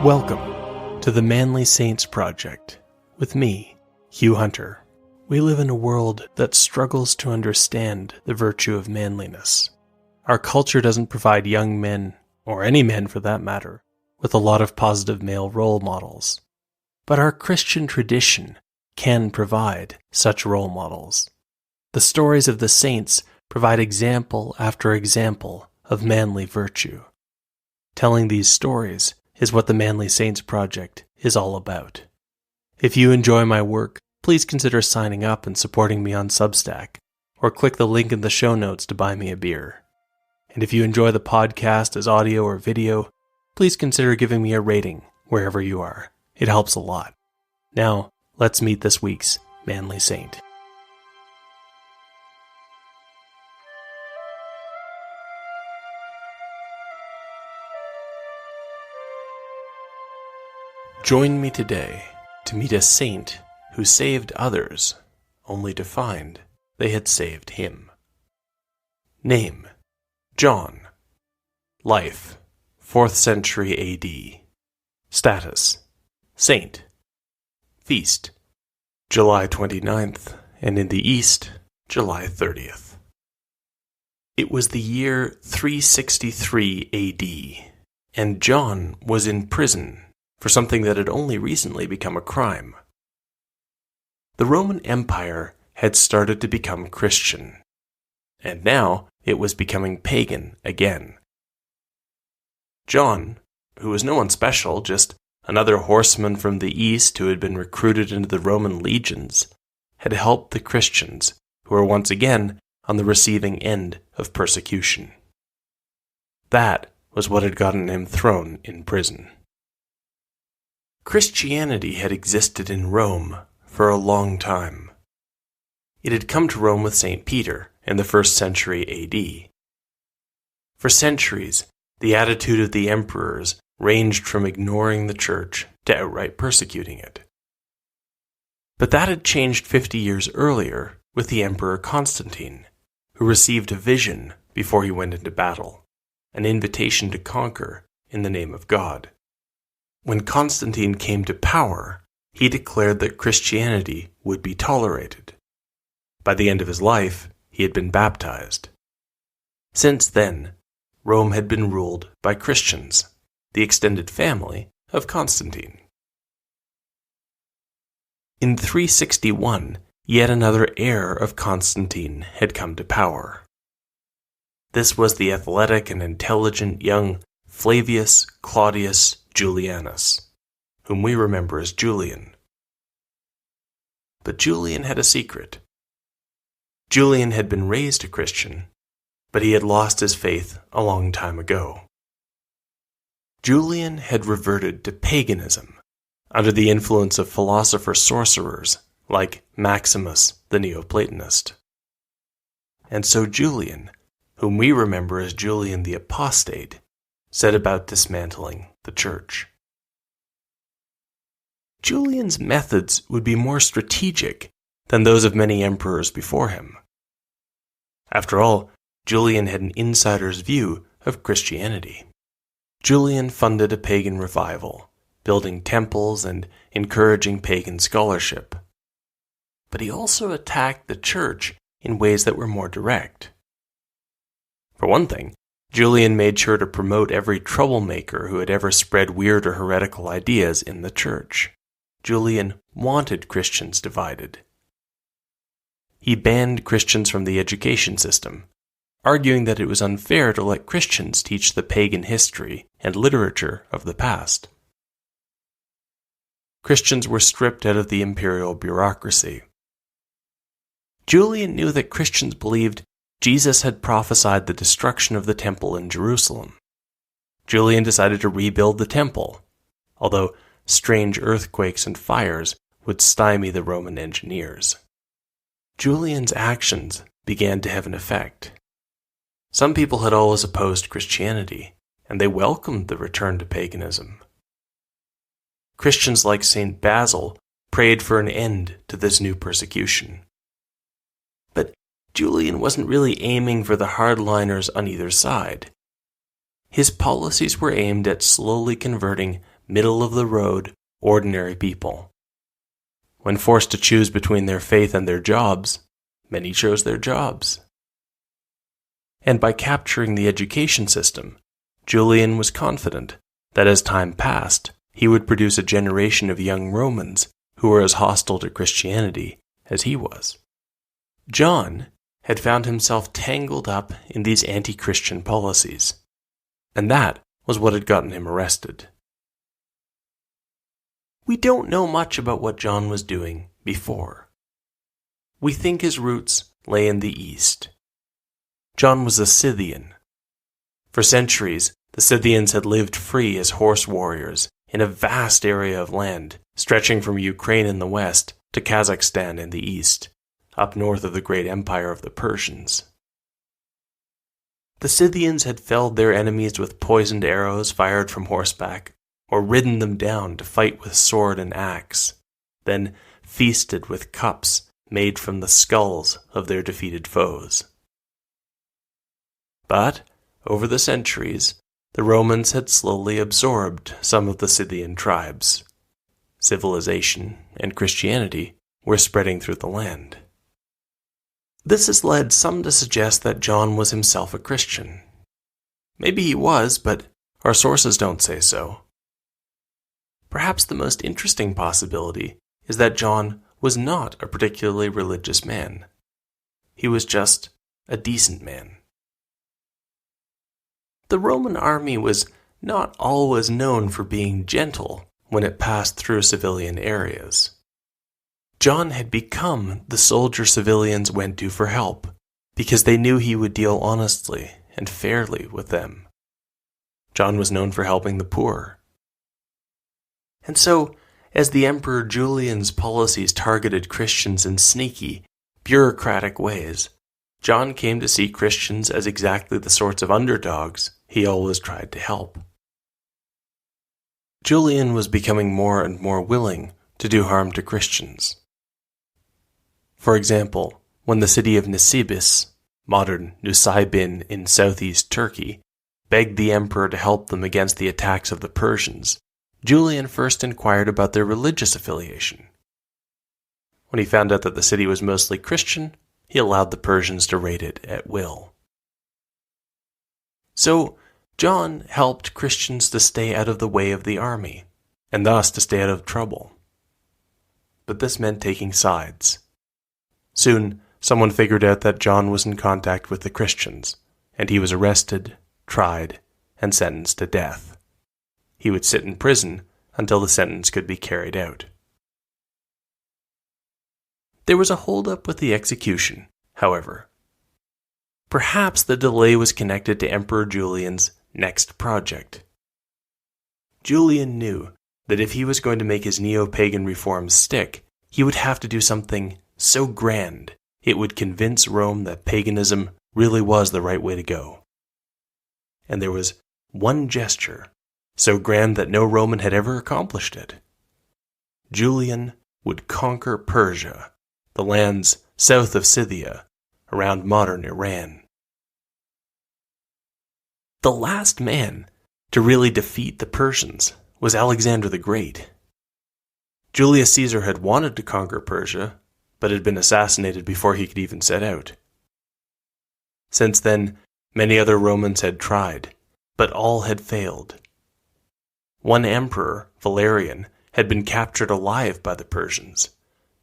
Welcome to the Manly Saints Project with me, Hugh Hunter. We live in a world that struggles to understand the virtue of manliness. Our culture doesn't provide young men, or any men for that matter, with a lot of positive male role models. But our Christian tradition can provide such role models. The stories of the saints provide example after example of manly virtue. Telling these stories is what the Manly Saints Project is all about. If you enjoy my work, please consider signing up and supporting me on Substack, or click the link in the show notes to buy me a beer. And if you enjoy the podcast as audio or video, please consider giving me a rating wherever you are. It helps a lot. Now, let's meet this week's Manly Saint. Join me today to meet a saint who saved others, only to find they had saved him. Name: John. Life: 4th century AD. Status: Saint. Feast: July 29th, and in the East, July 30th. It was the year 363 AD, and John was in prison for something that had only recently become a crime. The Roman Empire had started to become Christian, and now it was becoming pagan again. John, who was no one special, just another horseman from the east who had been recruited into the Roman legions, had helped the Christians, who were once again on the receiving end of persecution. That was what had gotten him thrown in prison. Christianity had existed in Rome for a long time. It had come to Rome with St. Peter in the 1st century AD. For centuries, the attitude of the emperors ranged from ignoring the church to outright persecuting it. But that had changed 50 years earlier with the Emperor Constantine, who received a vision before he went into battle, an invitation to conquer in the name of God. When Constantine came to power, he declared that Christianity would be tolerated. By the end of his life, he had been baptized. Since then, Rome had been ruled by Christians, the extended family of Constantine. In 361, yet another heir of Constantine had come to power. This was the athletic and intelligent young Flavius Claudius Julianus, whom we remember as Julian. But Julian had a secret. Julian had been raised a Christian, but he had lost his faith a long time ago. Julian had reverted to paganism under the influence of philosopher-sorcerers like Maximus the Neoplatonist. And so Julian, whom we remember as Julian the Apostate, set about dismantling the church. Julian's methods would be more strategic than those of many emperors before him. After all, Julian had an insider's view of Christianity. Julian funded a pagan revival, building temples and encouraging pagan scholarship. But he also attacked the church in ways that were more direct. For one thing, Julian made sure to promote every troublemaker who had ever spread weird or heretical ideas in the church. Julian wanted Christians divided. He banned Christians from the education system, arguing that it was unfair to let Christians teach the pagan history and literature of the past. Christians were stripped out of the imperial bureaucracy. Julian knew that Christians believed Jesus had prophesied the destruction of the temple in Jerusalem. Julian decided to rebuild the temple, although strange earthquakes and fires would stymie the Roman engineers. Julian's actions began to have an effect. Some people had always opposed Christianity, and they welcomed the return to paganism. Christians like St. Basil prayed for an end to this new persecution. But Julian wasn't really aiming for the hardliners on either side. His policies were aimed at slowly converting middle-of-the-road, ordinary people. When forced to choose between their faith and their jobs, many chose their jobs. And by capturing the education system, Julian was confident that as time passed, he would produce a generation of young Romans who were as hostile to Christianity as he was. John had found himself tangled up in these anti-Christian policies, and that was what had gotten him arrested. We don't know much about what John was doing before. We think his roots lay in the east. John was a Scythian. For centuries, the Scythians had lived free as horse warriors in a vast area of land, stretching from Ukraine in the west to Kazakhstan in the east, up north of the great empire of the Persians. The Scythians had felled their enemies with poisoned arrows fired from horseback, or ridden them down to fight with sword and axe, then feasted with cups made from the skulls of their defeated foes. But, over the centuries, the Romans had slowly absorbed some of the Scythian tribes. Civilization and Christianity were spreading through the land. This has led some to suggest that John was himself a Christian. Maybe he was, but our sources don't say so. Perhaps the most interesting possibility is that John was not a particularly religious man. He was just a decent man. The Roman army was not always known for being gentle when it passed through civilian areas. John had become the soldier civilians went to for help, because they knew he would deal honestly and fairly with them. John was known for helping the poor. And so, as the Emperor Julian's policies targeted Christians in sneaky, bureaucratic ways, John came to see Christians as exactly the sorts of underdogs he always tried to help. Julian was becoming more and more willing to do harm to Christians. For example, when the city of Nisibis, modern Nusaybin in southeast Turkey, begged the emperor to help them against the attacks of the Persians, Julian first inquired about their religious affiliation. When he found out that the city was mostly Christian, he allowed the Persians to raid it at will. So, John helped Christians to stay out of the way of the army, and thus to stay out of trouble. But this meant taking sides. Soon, someone figured out that John was in contact with the Christians, and he was arrested, tried, and sentenced to death. He would sit in prison until the sentence could be carried out. There was a hold-up with the execution, however. Perhaps the delay was connected to Emperor Julian's next project. Julian knew that if he was going to make his neo-pagan reforms stick, he would have to do something so grand it would convince Rome that paganism really was the right way to go. And there was one gesture so grand that no Roman had ever accomplished it. Julian would conquer Persia, the lands south of Scythia, around modern Iran. The last man to really defeat the Persians was Alexander the Great. Julius Caesar had wanted to conquer Persia, but had been assassinated before he could even set out. Since then, many other Romans had tried, but all had failed. One emperor, Valerian, had been captured alive by the Persians,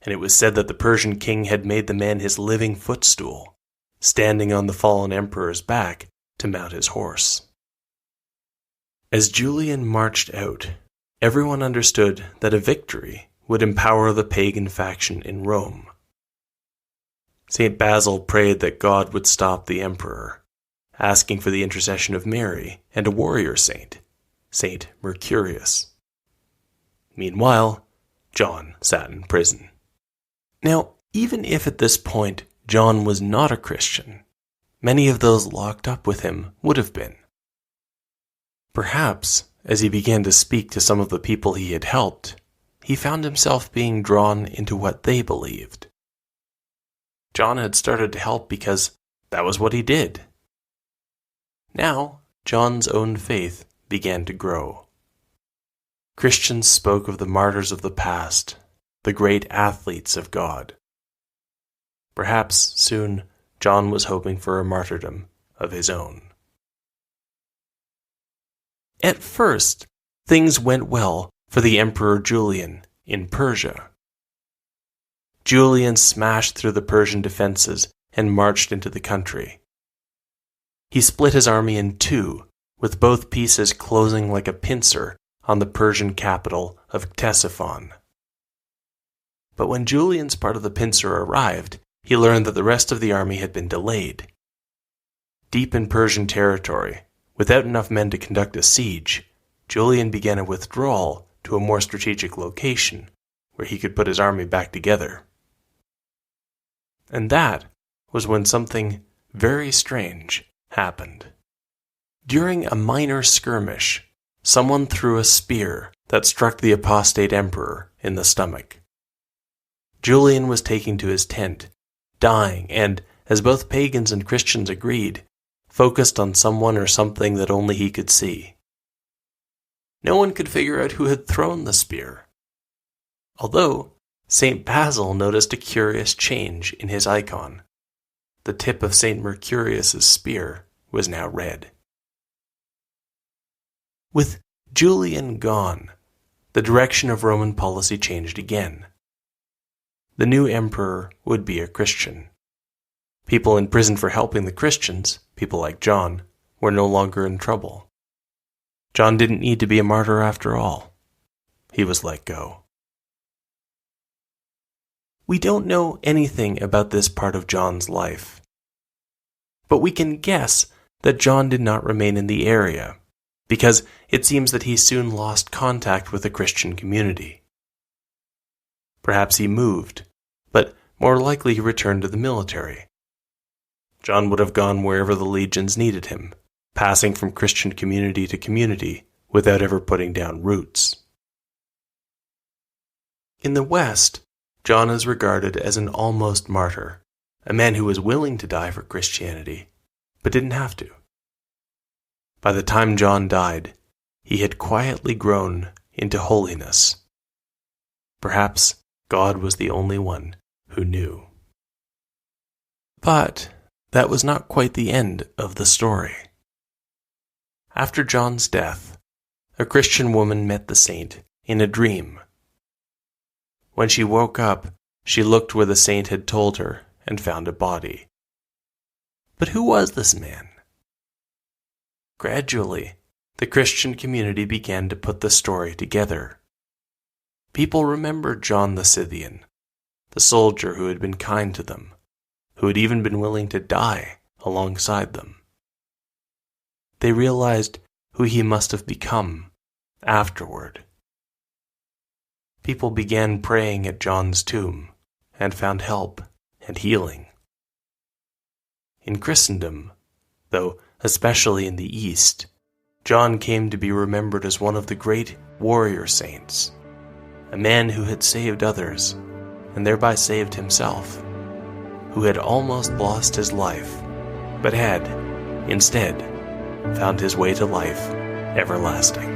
and it was said that the Persian king had made the man his living footstool, standing on the fallen emperor's back to mount his horse. As Julian marched out, everyone understood that a victory would empower the pagan faction in Rome. St. Basil prayed that God would stop the emperor, asking for the intercession of Mary and a warrior saint, Saint Mercurius. Meanwhile, John sat in prison. Now, even if at this point John was not a Christian, many of those locked up with him would have been. Perhaps, as he began to speak to some of the people he had helped, he found himself being drawn into what they believed. John had started to help because that was what he did. Now, John's own faith began to grow. Christians spoke of the martyrs of the past, the great athletes of God. Perhaps soon John was hoping for a martyrdom of his own. At first, things went well for the Emperor Julian in Persia. Julian smashed through the Persian defenses and marched into the country. He split his army in two, with both pieces closing like a pincer on the Persian capital of Ctesiphon. But when Julian's part of the pincer arrived, he learned that the rest of the army had been delayed. Deep in Persian territory, without enough men to conduct a siege, Julian began a withdrawal to a more strategic location, where he could put his army back together. And that was when something very strange happened. During a minor skirmish, someone threw a spear that struck the apostate emperor in the stomach. Julian was taken to his tent, dying, and, as both pagans and Christians agreed, focused on someone or something that only he could see. No one could figure out who had thrown the spear, although St. Basil noticed a curious change in his icon. The tip of St. Mercurius's spear was now red. With Julian gone, the direction of Roman policy changed again. The new emperor would be a Christian. People in prison for helping the Christians, people like John, were no longer in trouble. John didn't need to be a martyr after all. He was let go. We don't know anything about this part of John's life, but we can guess that John did not remain in the area, because it seems that he soon lost contact with the Christian community. Perhaps he moved, but more likely he returned to the military. John would have gone wherever the legions needed him, passing from Christian community to community without ever putting down roots. In the West, John is regarded as an almost martyr, a man who was willing to die for Christianity, but didn't have to. By the time John died, he had quietly grown into holiness. Perhaps God was the only one who knew. But that was not quite the end of the story. After John's death, a Christian woman met the saint in a dream. When she woke up, she looked where the saint had told her and found a body. But who was this man? Gradually, the Christian community began to put the story together. People remembered John the Scythian, the soldier who had been kind to them, who had even been willing to die alongside them. They realized who he must have become afterward. People began praying at John's tomb and found help and healing. In Christendom, though especially in the East, John came to be remembered as one of the great warrior saints, a man who had saved others and thereby saved himself, who had almost lost his life, but had, instead, found his way to life everlasting.